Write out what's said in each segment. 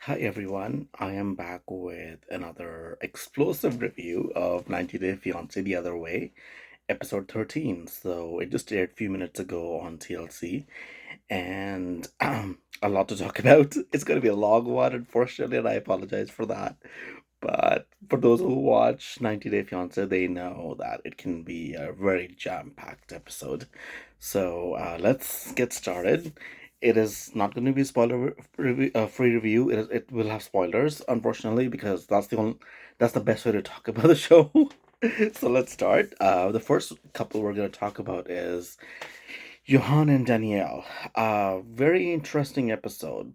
Hi everyone, I am back with another explosive review of 90 Day Fiance the Other Way, episode 13. So it just aired a few minutes ago on TLC, and a lot to talk about. It's going to be a long one, unfortunately, and I apologize for that. But for those who watch 90 Day Fiance, they know that it can be a very jam-packed episode. So let's get started. It is not going to be a free review. It will have spoilers, unfortunately, because that's the best way to talk about the show. So let's start. The first couple we're going to talk about is Johan and Danielle. Very interesting episode.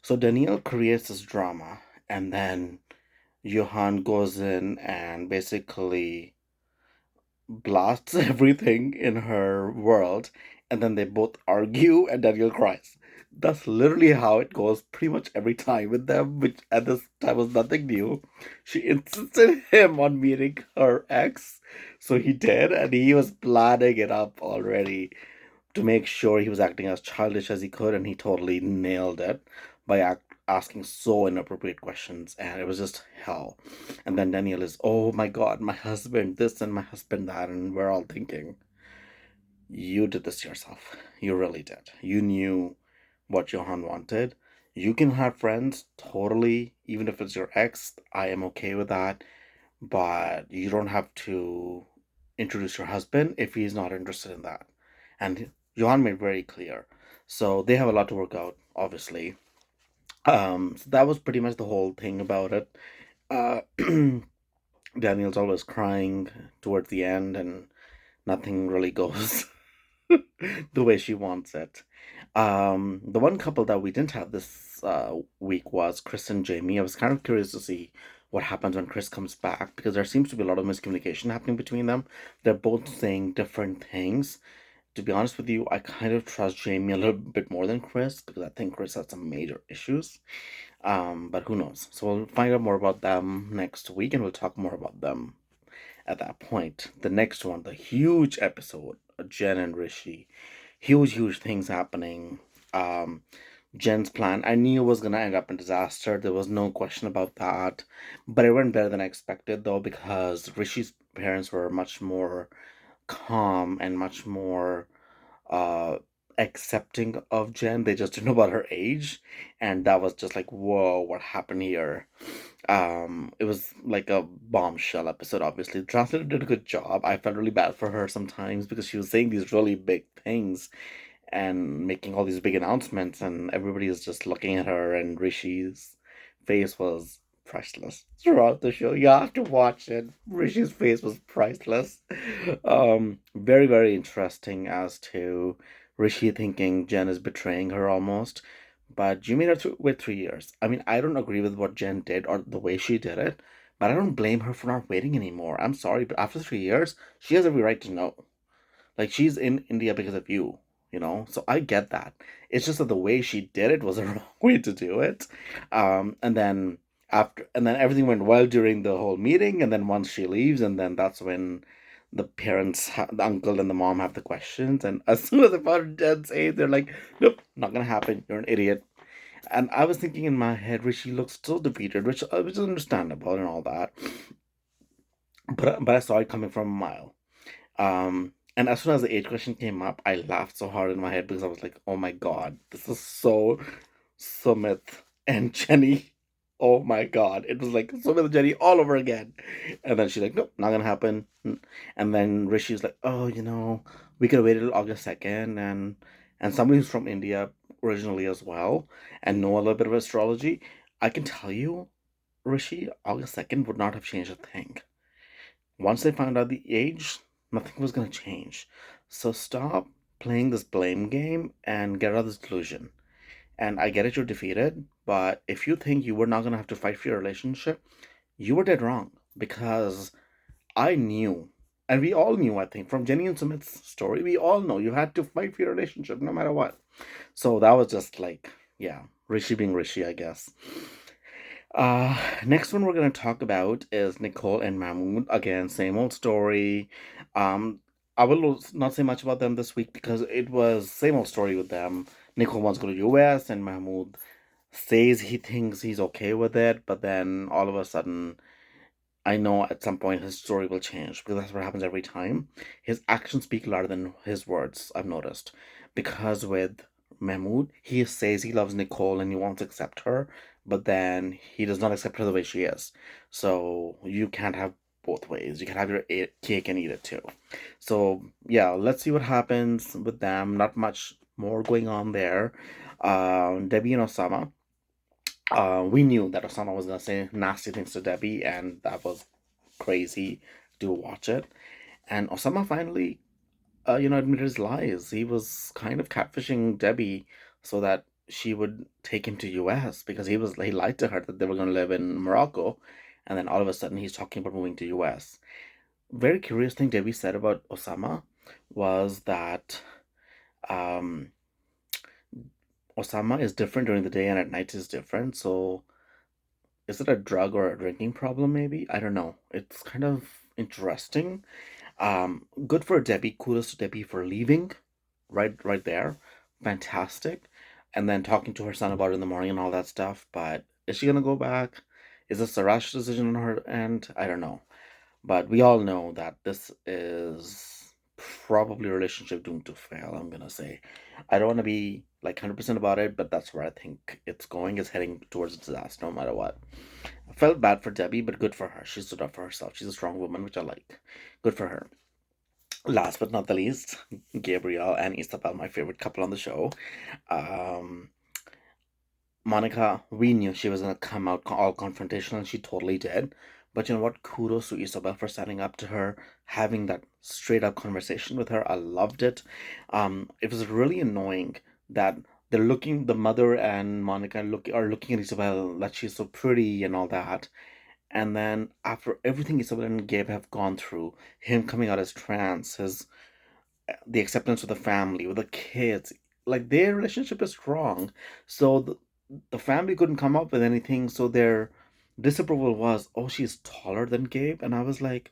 So Danielle creates this drama, and then Johan goes in and basically blasts everything in her world, and then they both argue, and Daniel cries. That's literally how it goes pretty much every time with them, which at this time was nothing new. She insisted him on meeting her ex, so he did, and he was planning it up already to make sure he was acting as childish as he could, and he totally nailed it by asking so inappropriate questions, and it was just hell. And then Daniel is, oh my god, my husband this and my husband that, and we're all thinking, you did this yourself. You really did. You knew what Johan wanted. You can have friends, totally, even if it's your ex. I am okay with that, but you don't have to introduce your husband if he's not interested in that. And Johan made very clear. So they have a lot to work out, obviously. So that was pretty much the whole thing about it. Uh, Daniel's always crying towards the end, and nothing really goes the way she wants it. The one couple that we didn't have this week was Chris and Jamie. I was kind of curious to see what happens when Chris comes back because there seems to be a lot of miscommunication happening between them. They're both saying different things. To be honest with you, I kind of trust Jamie a little bit more than Chris because I think Chris has some major issues. But who knows? So we'll find out more about them next week and we'll talk more about them at that point. The next one, the huge episode, Jen and Rishi. Huge things happening. Um, Jen's plan, I knew it was gonna end up in disaster. There was no question about that. But it went better than I expected though, because Rishi's parents were much more calm and much more uh accepting of Jen. They just didn't know about her age. And that was just like, whoa, what happened here? It was like a bombshell episode, obviously. The translator did a good job. I felt really bad for her sometimes because she was saying these really big things and making all these big announcements, and everybody is just looking at her, and Rishi's face was priceless throughout the show. You have to watch it. Rishi's face was priceless. Very interesting as to Rishi thinking Jen is betraying her almost. But you made her wait 3 years. I mean, I don't agree with what Jen did or the way she did it, but I don't blame her for not waiting anymore. I'm sorry, but after 3 years, she has every right to know. Like, she's in India because of you, you know? So I get that. It's just that the way she did it was a wrong way to do it. And then everything went well during the whole meeting, and then once she leaves, and then that's when the parents, the uncle and the mom have the questions, and as soon as they found Jen's age, they're like, "Nope, not gonna happen. You're an idiot." And I was thinking in my head, Rishi looks so defeated, which is understandable and all that. But I saw it coming from a mile. And as soon as the age question came up, I laughed so hard in my head because I was like, "Oh my god, this is so Sumit and Jenny. Oh my god!" It was like Sumit and Jenny all over again. And then she's like, "Nope, not gonna happen." And then Rishi's like, "Oh, we could wait till August 2nd, and somebody who's from India originally as well and know a little bit of astrology. I can tell you, Rishi, August 2nd would not have changed a thing. Once they found out the age, nothing was going to change. So stop playing this blame game and get out of this delusion. And I get it, you're defeated, but if you think you were not going to have to fight for your relationship, you were dead wrong. Because I knew, and we all knew, I think, from Jenny and Sumit's story, we all know you had to fight for your relationship no matter what. So that was just like, yeah, Rishi being Rishi, I guess. Next one we're gonna talk about is Nicole and Mahmood. Again, same old story. Um, I will not say much about them this week because it was same old story with them. Nicole wants to go to US and Mahmood says he thinks he's okay with it, but then all of a sudden I know at some point his story will change because that's what happens every time. His actions speak louder than his words, I've noticed. Because with Mahmoud, he says he loves Nicole and he wants to accept her, but then he does not accept her the way she is. So you can't have both ways. You can have your cake and eat it too. So yeah, let's see what happens with them. Not much more going on there. Debbie and Osama, we knew that Osama was gonna say nasty things to Debbie, and that was crazy to watch it. And Osama finally, admitted his lies. He was kind of catfishing Debbie so that she would take him to US because he lied to her that they were gonna live in Morocco, and then all of a sudden he's talking about moving to US. Very curious thing Debbie said about Osama was that um, Osama is different during the day and at night is different. So is it a drug or a drinking problem? Maybe I don't know. It's kind of interesting. Good for Debbie. Kudos to Debbie for leaving. Right there, fantastic. And then talking to her son about it in the morning and all that stuff. But is she gonna go back? Is this a rash decision on her end? I don't know. But we all know that this is probably a relationship doomed to fail, I'm gonna say. I don't want to be like 100% about it, but that's where I think it's going. It's heading towards a disaster no matter what. I felt bad for Debbie, but good for her. She stood up for herself. She's a strong woman, which I like. Good for her. Last but not the least, Gabriel and Isabel, my favorite couple on the show. Um, Monica, we knew she was gonna come out all confrontational, and she totally did. But you know what? Kudos to Isabel for standing up to her, having that straight up conversation with her. I loved it. It was really annoying that the mother and Monica are looking at Isabel that she's so pretty and all that. And then after everything Isabel and Gabe have gone through, him coming out as trans, the acceptance of the family, with the kids, like their relationship is strong. So the family couldn't come up with anything, so their disapproval was, oh, she's taller than Gabe. And I was like,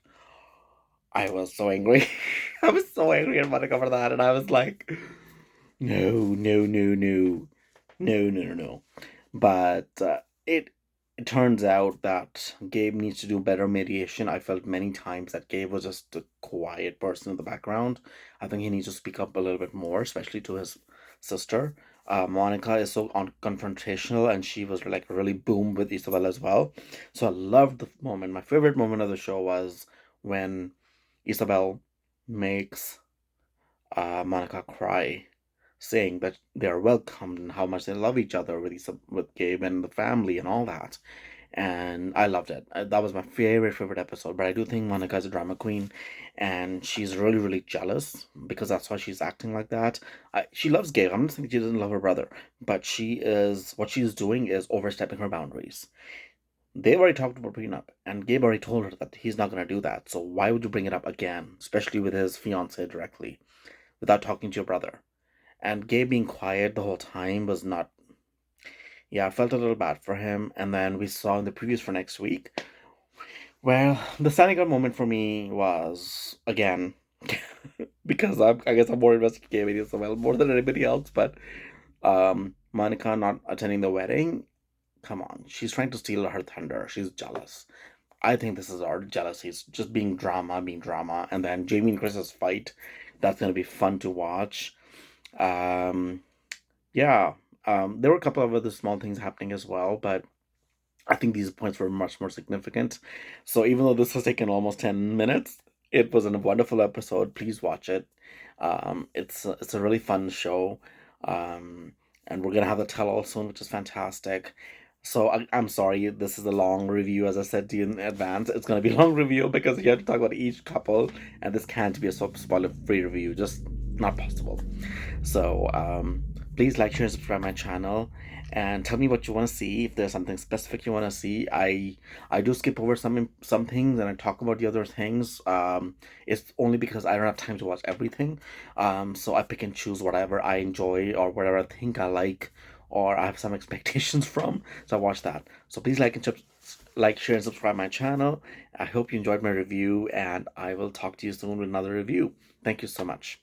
I was so angry. I was so angry at Monica for that. And I was like, no, no, no, no, no, no, no, no. But it turns out that Gabe needs to do better mediation. I felt many times that Gabe was just a quiet person in the background. I think he needs to speak up a little bit more, especially to his sister. Monica is so confrontational, and she was like really boom with Isabel as well. So I loved the moment. My favorite moment of the show was when Isabel makes Monica cry, saying that they are welcomed and how much they love each other with Gabe and the family and all that. And I loved it. That was my favorite episode. But I do think Monica is a drama queen, and she's really jealous because that's why she's acting like that. She loves Gabe. I'm not saying she doesn't love her brother, but what she's doing is overstepping her boundaries. They've already talked about prenup, and Gabe already told her that he's not going to do that. So why would you bring it up again, especially with his fiance directly, without talking to your brother? And Gabe being quiet the whole time was not. Yeah, I felt a little bad for him. And then we saw in the previews for next week. Well, the standing out moment for me was again because I guess I'm more invested in Gabe and Isabel more than anybody else. But Monica not attending the wedding. Come on, she's trying to steal her thunder. She's jealous. I think this is our jealousy. It's just being drama, and then Jamie and Chris's fight. That's gonna be fun to watch. Um, Yeah, there were a couple of other small things happening as well, but I think these points were much more significant. So even though this has taken almost 10 minutes, it was a wonderful episode. Please watch it. It's a really fun show. And we're gonna have the tell all soon, which is fantastic. So I'm sorry, this is a long review, as I said to you in advance. It's gonna be a long review because you have to talk about each couple, and this can't be a spoiler-free review. Just not possible. So please like, share, and subscribe my channel, and tell me what you want to see. If there's something specific you want to see, I do skip over some things and I talk about the other things. It's only because I don't have time to watch everything. So I pick and choose whatever I enjoy or whatever I think I like or I have some expectations from. So I watch that. So please like, share, and subscribe my channel. I hope you enjoyed my review, and I will talk to you soon with another review. Thank you so much.